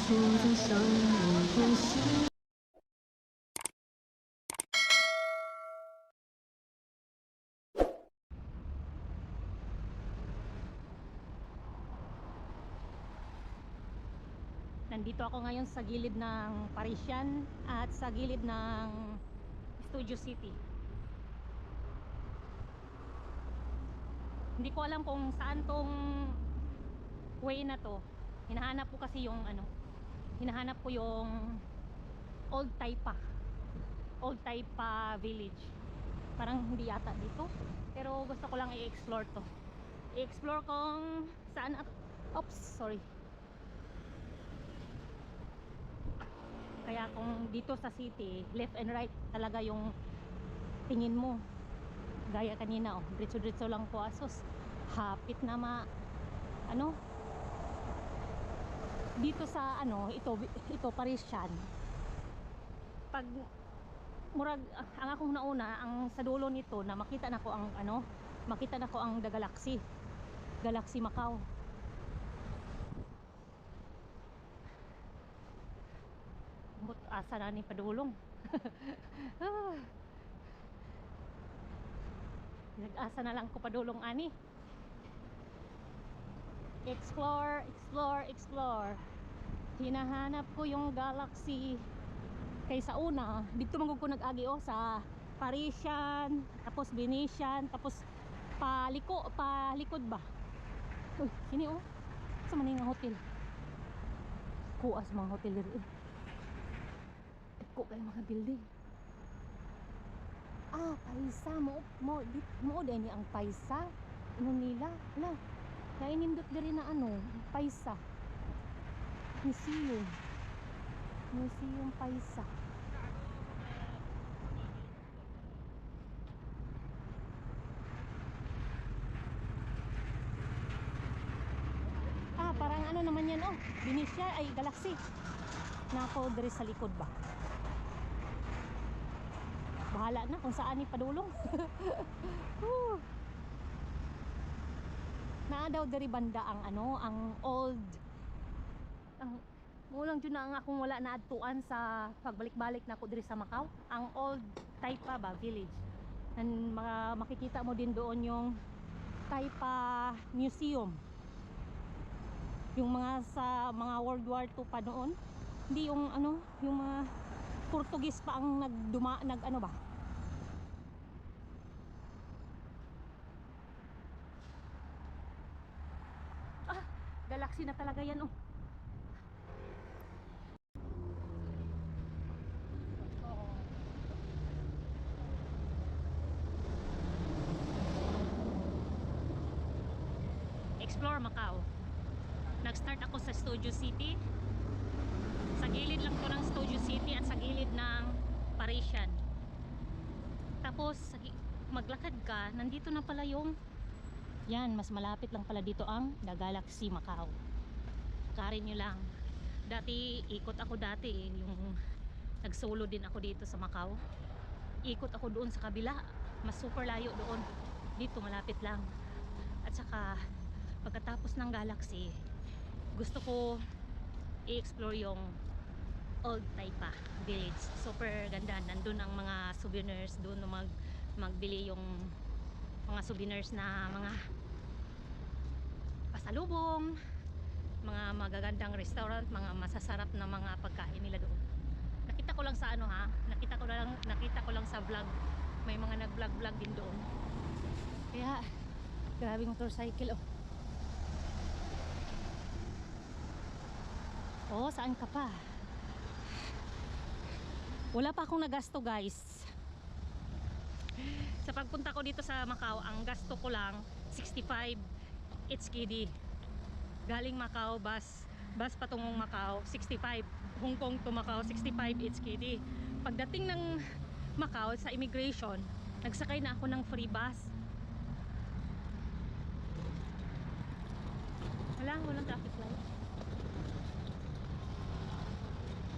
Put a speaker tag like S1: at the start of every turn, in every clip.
S1: 在上面的心。
S2: Nandito ako ngayon sa gilid ng Parisian at sa gilid ng Studio City. Hindi ko alam kung saan tong way na to. Hinahanap ko kasi yung hinahanap ko yung Old Taipa Village. Parang hindi yata dito, pero gusto ko lang i-explore to. I-explore kung saan oops, sorry. Kaya kung dito sa city, left and right talaga yung tingin mo. Gaya kanina, diretso-diretso lang po, asos. Hapit na dito sa ito Parisian. Pag murag ang akong nauna, ang sa dulo nito na makita na ko ang The Galaxy Macau. Asa na ni padulong. Nag-asa na lang ko padulong ani. Explore. Hinahanap ko yung Galaxy. Kaysa una, dito man ko nag-agi sa Parisian, tapos Venetian, tapos palikod ba? Uy, sini sa maning hotel. Kuas mga hotel diri. Ko kay mga building. Paisa mo din ang paisa. Nila, nainindot diri na paisa. Museum paisa. Parang naman yan Venetia ay Galaxy. Nako diri sa likod ba? Bahala na kung saan ipadulong. Naa daw diri banda ang old mulang dyan na ang akong wala na adtuan sa pagbalik-balik na ako diri sa Macau, ang Old Taipa Village. And makikita mo din doon yung Taipa Museum, yung mga sa mga World War II pa noon. Hindi yung yung mga Portugese pa ang ba. Galaxy na talaga yan Explore Macau. Nag-start ako sa Studio City. Sa gilid lang to ng Studio City at sa gilid ng Parisian. Tapos maglakad ka, nandito na pala mas malapit lang pala dito ang The Galaxy Macau. Karin nyo lang. Ikot ako dati yung nag-solo din ako dito sa Macau. Ikot ako doon sa kabila, mas super layo doon. Dito malapit lang. At saka pagkatapos ng Galaxy, gusto ko i-explore yung Old Taipa Village. Super ganda. Nandun ang mga souvenirs doon, magbili yung mga souvenirs na mga pasalubong, mga magagandang restaurant, mga masasarap na mga pagkain nila doon. Nakita ko lang sa nakita ko lang sa vlog. May mga nag-vlog din doon. Kaya grabe motorcycle saan ka pa? Wala pa akong nagasto guys. Sa pagpunta ko dito sa Macau, ang gasto ko lang 65 HKD. Galing Macau, bus patungong Macau 65. Hong Kong to Macau 65 HKD. Pagdating ng Macau sa immigration, nagsakay na ako ng free bus. Walang traffic light.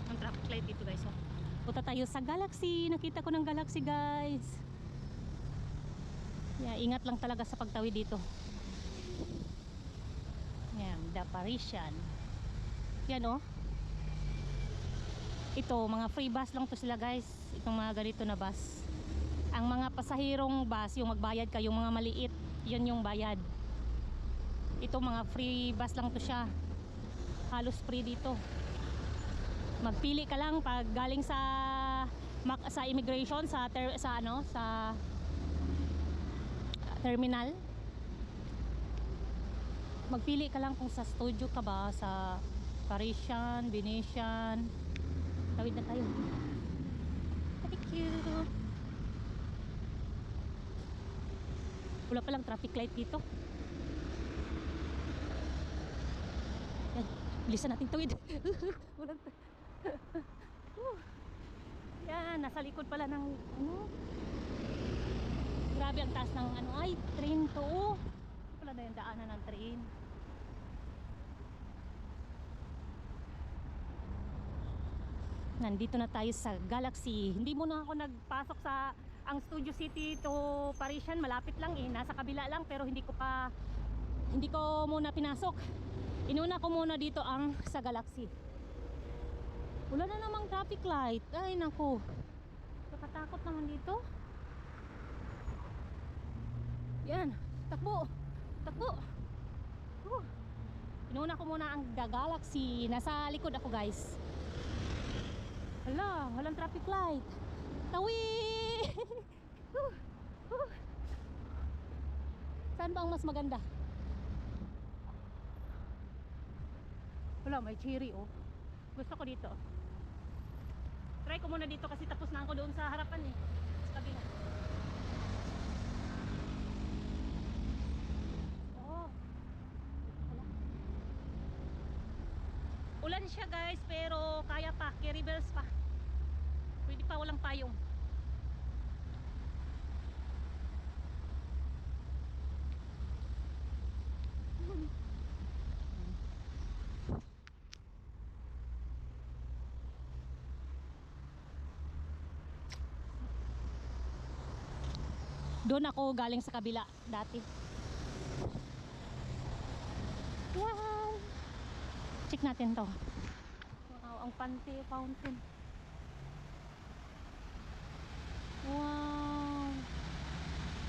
S2: Ang traffic light dito guys. Punta tayo sa Galaxy. Nakita ko ng Galaxy guys. Ingat lang talaga sa pagtawid dito. The Parisian. Yan Ito, mga free bus lang to sila guys. Itong mga ganito na bus. Ang mga pasahirong bus, yung magbayad ka, yung mga maliit, yun yung bayad. Ito mga free bus lang to siya. Halos free dito. Magpili ka lang pag galing sa immigration sa terminal. Magpili ka lang kung sa studio ka ba, sa Parisian, Venetian. Tawid na tayo. Thank you. Wala palang traffic light dito. Yan, bilisan natin tawid. Walang yan, nasa likod pala ng ano. Grabe ang taas ng ano, ay, train to. Wala na yung daanan ng train. Nandito na tayo sa Galaxy. Hindi muna ako nagpasok sa ang Studio City to Parisian, malapit lang eh, nasa kabila lang, pero hindi ko muna pinasok. Inuna ko muna dito ang sa Galaxy. Wala na namang traffic light. Ay naku, nakatakot naman dito. Yan, takbo. Inuna ko muna ang The Galaxy. Nasa likod ako guys. Hala, walang traffic light. Tawi! Saan ba ang mas maganda? Wala, may cherry oh. Gusto ko dito. Try ko muna dito kasi tapos na ako doon sa harapan eh. Sa kabila. Oh. Wala. Ulan siya guys, pero kaya pa, carry bells pa. Pwede pa, walang payong. Doon ako galing sa kabila dati. Wow! Check natin to. Wow, ang Panty Fountain. Wow!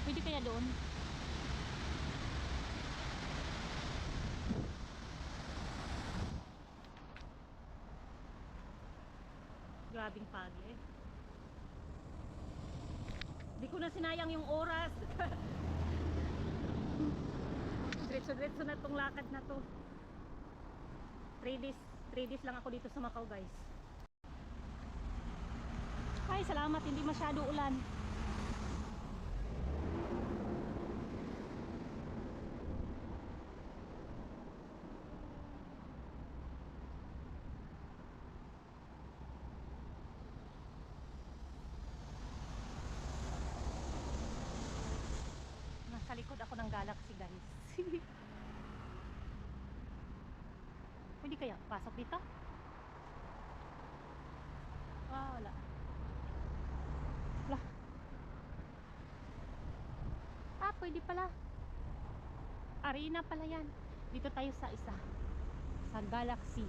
S2: Pwede kaya doon? Grabing pagi eh. Di ko na sinayang yung oras. Diretso-diretso na tong lakad na to. 3 days lang ako dito sa Macau guys. Ay, salamat, hindi masyado ulan. Nasa likod ako ng Galaxy guys. Pwede kaya pasok dito? Wala. Wala. Ah, pwede pala. Arena pala yan. Dito tayo sa isa. Sa Galaxy.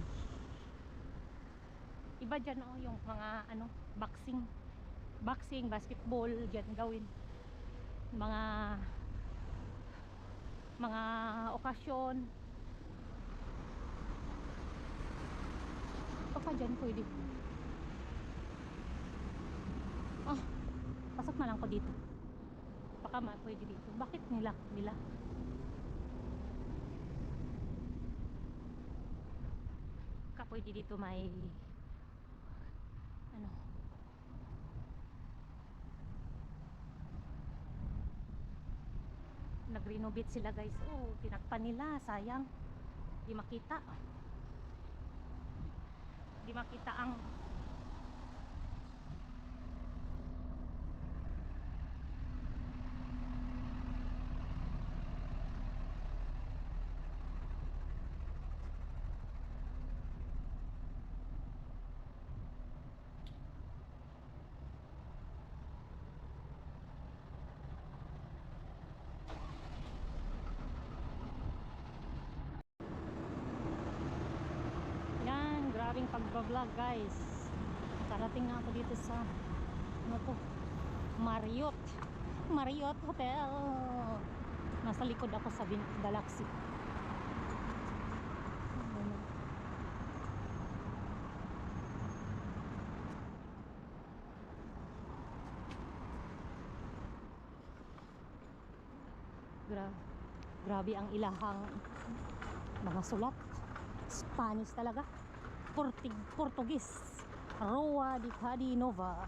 S2: Iba dyan oh, yung mga ano, boxing, basketball dyan gawin. Mga okasyon. Baka dyan pwede. Ah, pasok na lang ko dito. Baka pwede dito. Bakit nila? Baka pwede dito may ano, nag-renovate sila guys. Oh, tinakpan nila, sayang. Di makita ang yan, grabing pagbablog guys. Nakarating na ako dito sa ano to? Marriott. Marriott Hotel. Nasa likod ako sa Galaxy. Grabe ang ilahang mga sulat. Spanish talaga. Portugis. Rua de Cadinova.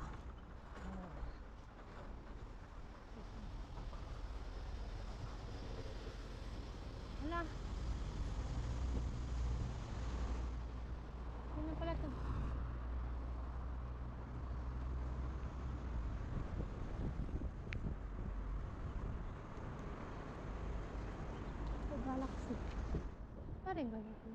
S2: Wala. Ano pala to? Galaxy. Parang Galaxy.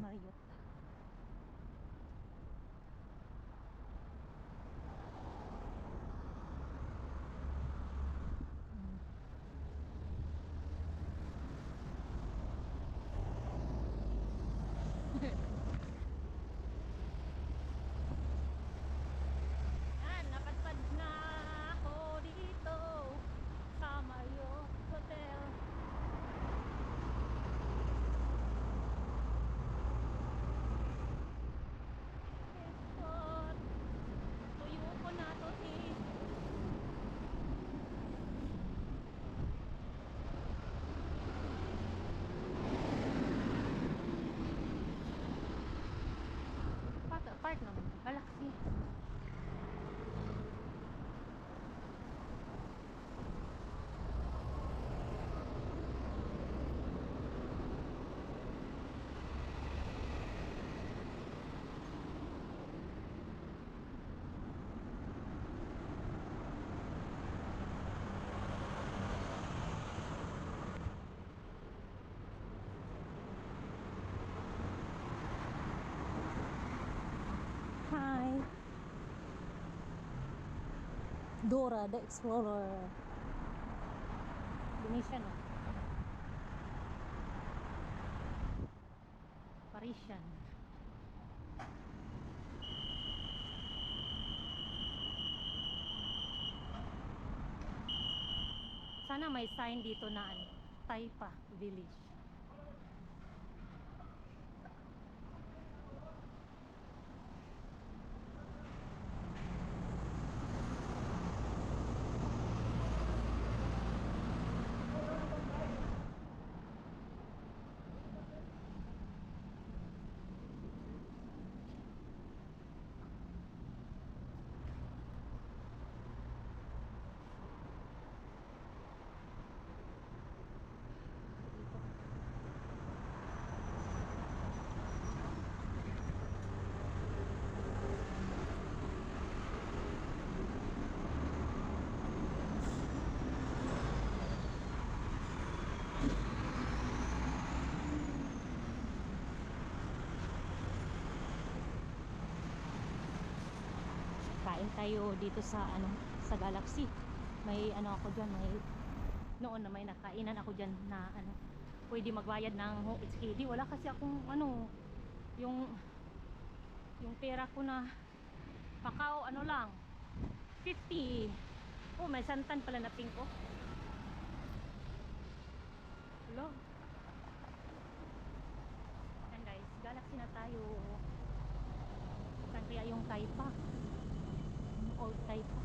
S2: Marriott. Napadpad na ako dito sa Marriott Hotel. Tuyo ko na to eh. Park naman. Galaxy. Hi. Dora the Explorer. Venetian. Parisian. Sana may sign dito na ano, Taipa Village. Kain tayo dito sa ano, sa Galaxy. May ano ako diyan, may noon na may nakainan ako diyan na ano, pwede magbayad ng HKD. Wala kasi akong ano, yung pera ko na Macau ano lang 50. Oh, may santan pala na pink oh. Hello. And guys, Galaxy na tayo. Saan kaya yung Taipa? Old Taipa.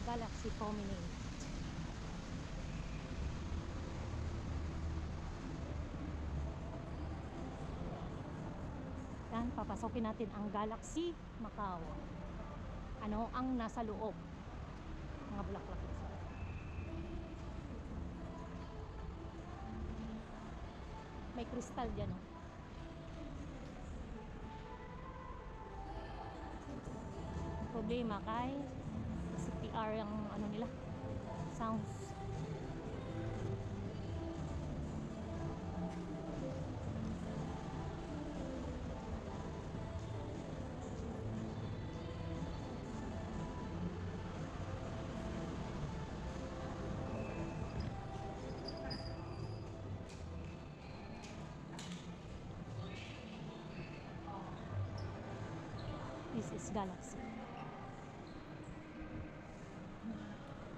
S2: Galaxy Promenade. Yan, papasokin natin ang Galaxy Macau. Ano ang nasa loob? Mga bulaklak. May kristal dyan, oh. Problema kay CPR ang ano nila, sounds. This is Galaxy.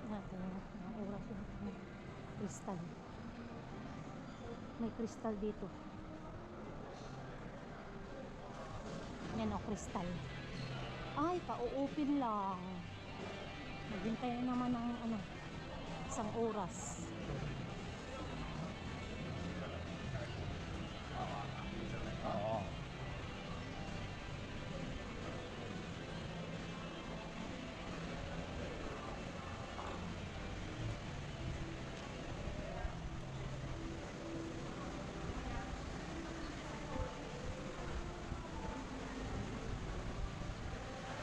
S2: Natin ang oras yung kristal. May kristal dito. Yan o, kristal. Ay, pa-open lang. Maghintay naman ng ano, isang oras.
S3: Oo.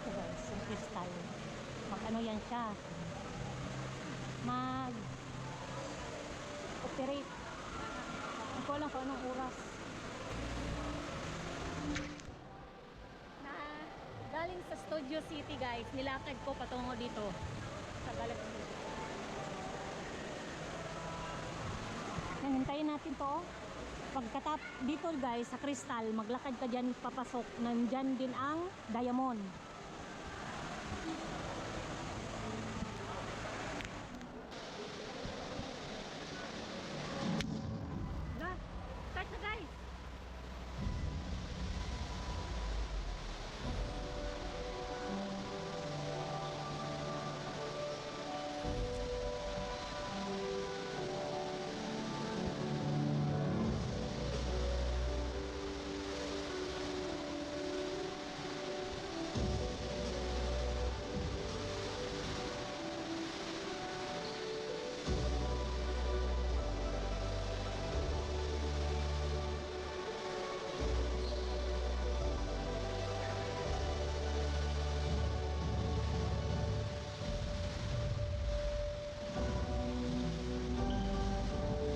S2: Ito guys, yung kristal. Mag ano yan siya. Mag operate. Hindi ko alam kung anong oras. Na galing sa Studio City guys, nilakad ko patungo dito sa Galaxy. Yan, hintayin natin to. Pagkatap dito guys sa kristal, maglakad ka dyan papasok. Nandyan din ang diamond. Na, start na guys.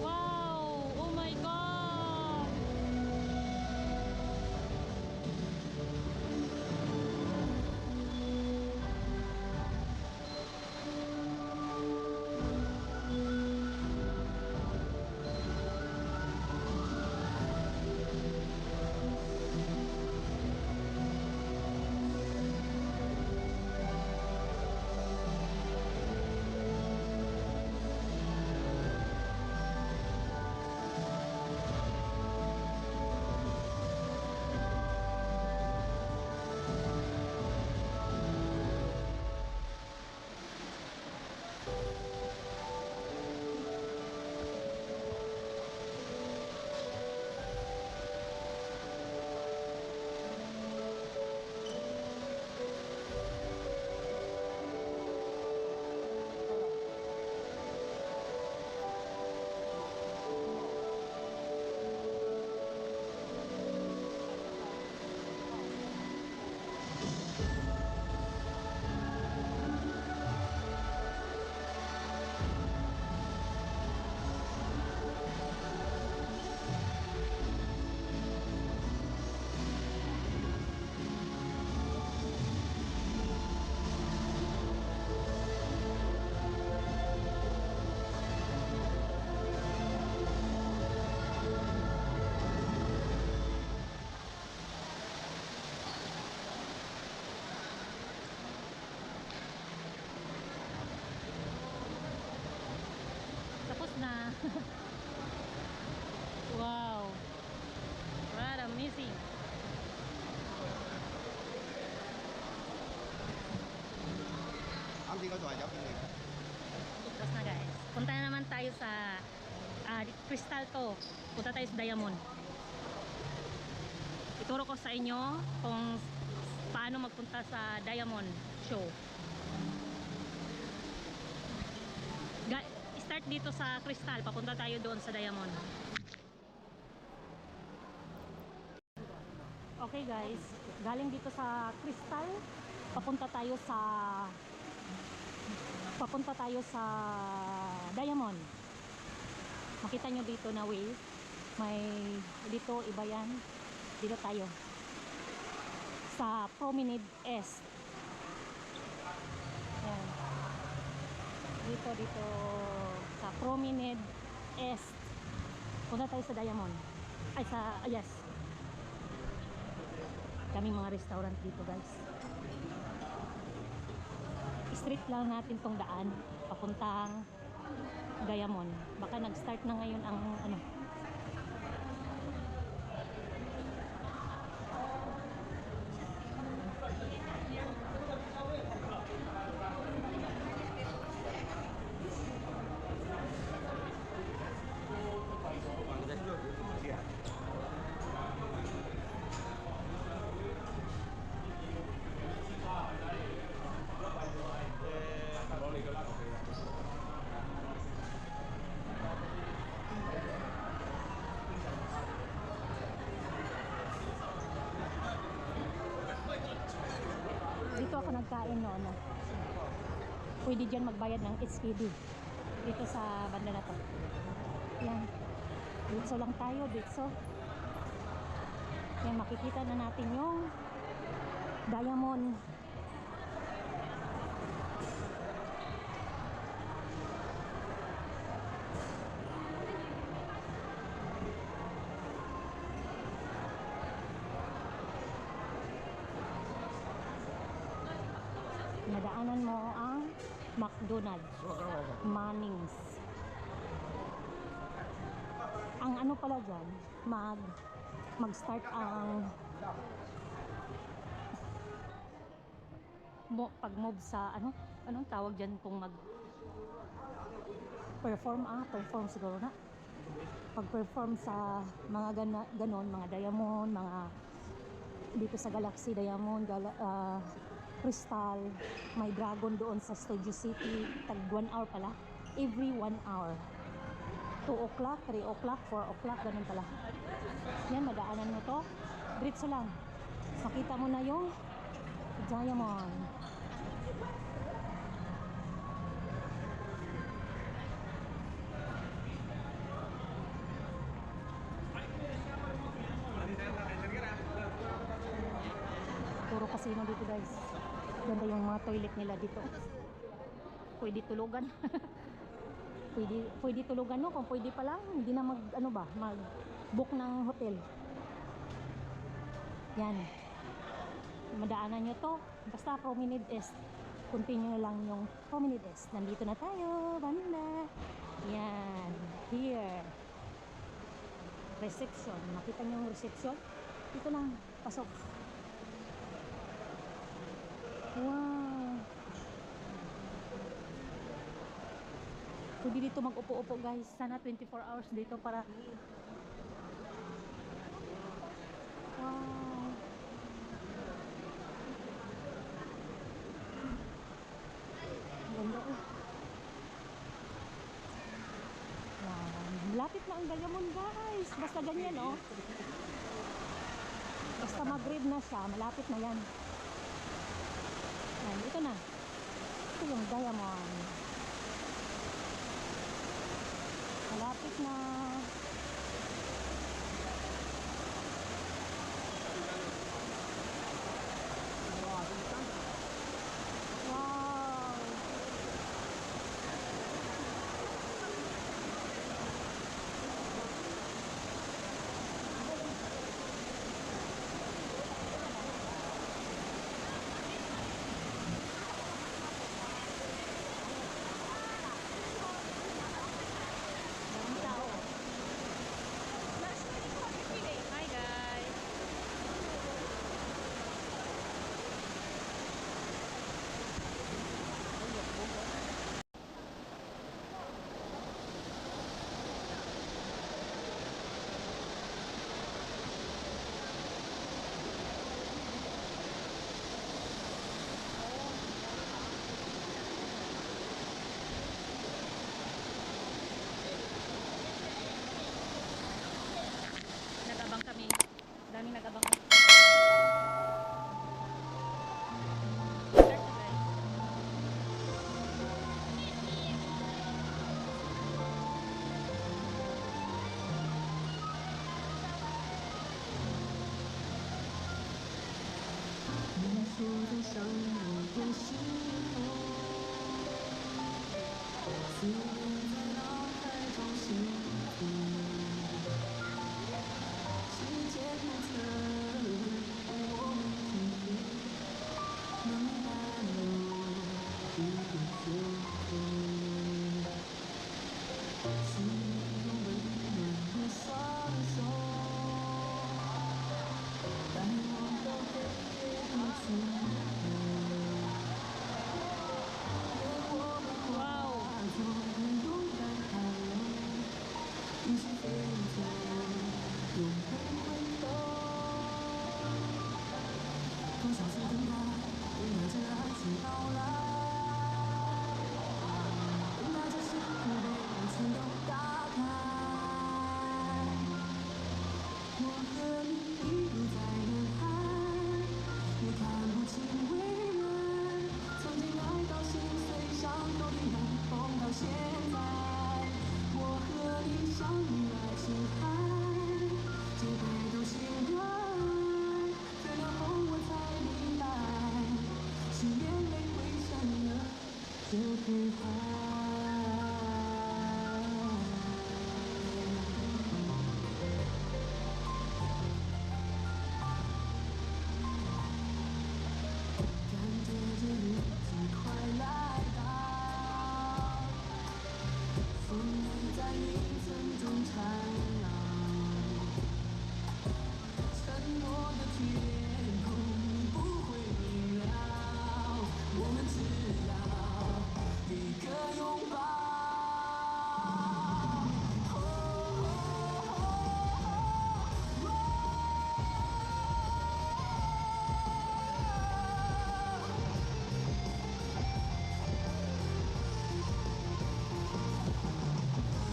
S2: Wow! Oh my God! Tapos na. Wow. What amazing. Tapos na guys. Punta na naman tayo sa crystal to. Punta tayo sa diamond. Ito Ituro ko sa inyo kung paano magpunta sa Diamond Show. Start dito sa Crystal, papunta tayo doon sa Diamond. Okay guys, galing dito sa Crystal, papunta tayo sa Diamond. Makita nyo dito na way, may dito iba yan, dito tayo sa Promenade Est. Yan. Dito sa Promenade Est, punta tayo sa Diamond, ay sa yes, daming mga restaurant dito guys. Street lang natin tong daan papuntang Diamond. Baka nag-start na ngayon ang ano. Dito ako nagkain noon. Pwede dyan magbayad ng SPD dito sa banda na to. Yan, dito lang tayo, dito. Yan, makikita na natin yung Diamond. Nadaanan mo ang McDonald's, Manning's. Ang ano pala dyan, mag-start ang pag-move sa anong tawag dyan kung perform siguro na. Pag-perform sa mga ganon, mga Diamond, mga dito sa Galaxy Diamond, Crystal, may Dragon doon sa Studio City, tag 1 hour pala, every 1 hour, 2 o'clock, 3 o'clock, 4 o'clock, ganun pala. Yan, madaanan mo to, diretso lang, makita mo na yung Diamond. Puro casino dito guys. Ganda yung mga toilet nila dito. Pwede tulugan. pwede tulugan no, kung pwede pa lang, hindi na mag-book ng hotel. Yan. Madaanan nyo to. Basta Promenade Est. Continue lang yung Promenade Est. Nandito na tayo, banda. Yan. Here. Reception. Makita nyo yung reception? Dito lang. Pasok. Wow. Pwede dito mag-upo-upo guys. Sana 24 hours dito para wow. Ganda eh. Wow. Lapit na ang Diamond guys. Basta ganyan oh. Basta mag-grade na siya. Malapit na yan. Yan, ito na. Ito yung Diamond. Malapit na. Wow. Daming tao.
S1: 就在相遇的时候，思念在脑海中幸福，时间不曾为我们停止，慢慢地一个结果，是你用温暖的双手，带我到黑夜的尽头，愿我们化作勇敢海浪，一起飞走，永不回头。多少次等待，等待着爱情到来，等待着幸福被全都打开。我和你一路在人海，也看不清未来。曾经爱到心碎，伤口依然痛到现在。我和你相遇爱琴海，几杯都醒来。天亮后我才明白，是眼泪汇成了这片海。感觉这日子快来到，风雨在云层中缠绕，沉默的天空不会明了，我们只要一个拥抱。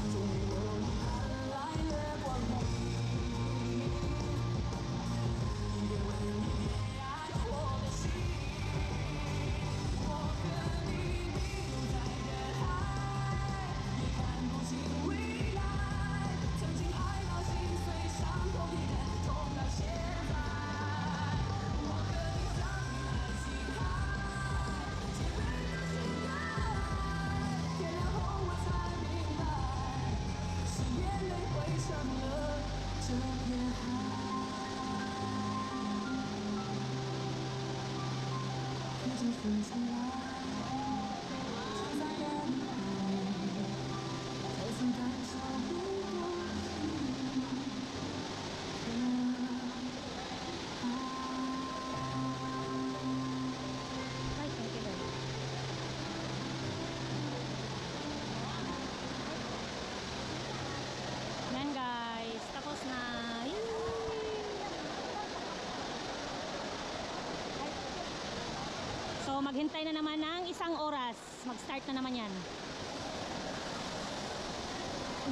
S1: 终于有你盼来的光明，一点温一点爱我的心。我和你迷路在人海，也看不清未来。曾经爱到心碎，伤口依然痛到现在。我和你相遇爱琴海，几杯都醒来。天亮后我才明白，是眼泪汇成了这片海。陪着风吹来，就在人海，再次感受不过去的爱。
S2: Ay, thank you, Lord. Yan guys, tapos na. So maghintay na naman ng 1 oras. Mag-start na naman yan.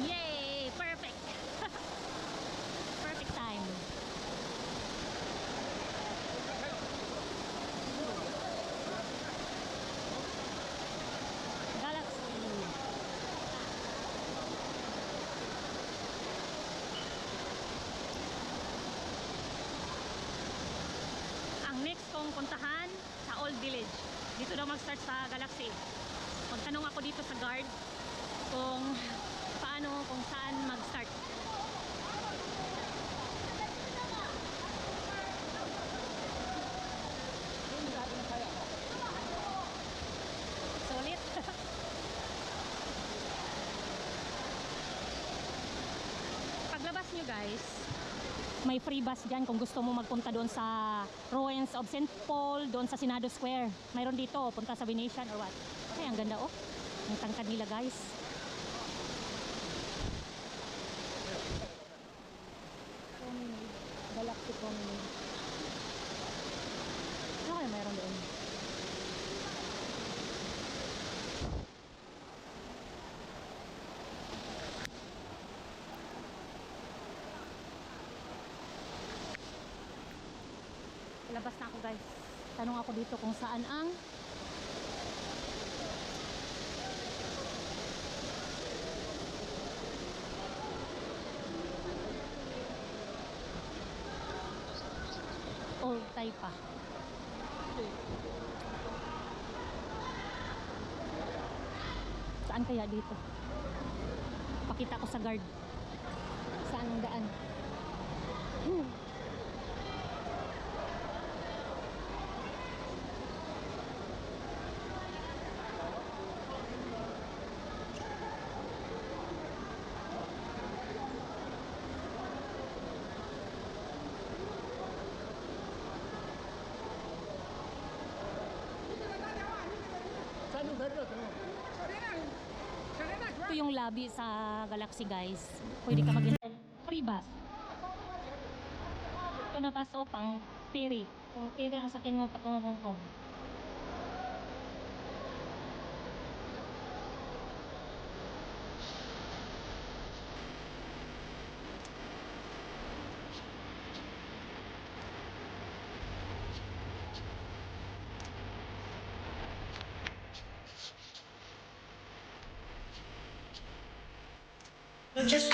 S2: Yay! Perfect! Perfect time. Galaxy. Ang next kong puntahan sa Old Village. Dito daw mag-start sa Galaxy. Magtanong ako dito sa guard kung paano, kung saan mag-start. Sulit. Paglabas nyo guys, may free bus dyan kung gusto mo magpunta doon sa ruins of St. Paul, doon sa Senado Square. Mayroon dito, punta sa Venetian or what. Ay, ang ganda oh. Ang tangkad nila guys. Promenade. Galaxy Promenade. Ano kaya mayroon doon? Labas na ako guys. Tanong ako dito kung saan ang Old Taipa. Saan kaya dito? Pakita ko sa guard. Saan ang daan? Ito yung lobby sa Galaxy, guys. Pwede ka mag free bus. Ito na bus pang ferry. Kung ferry ang sakin mo patungong Hong Kong.
S4: Just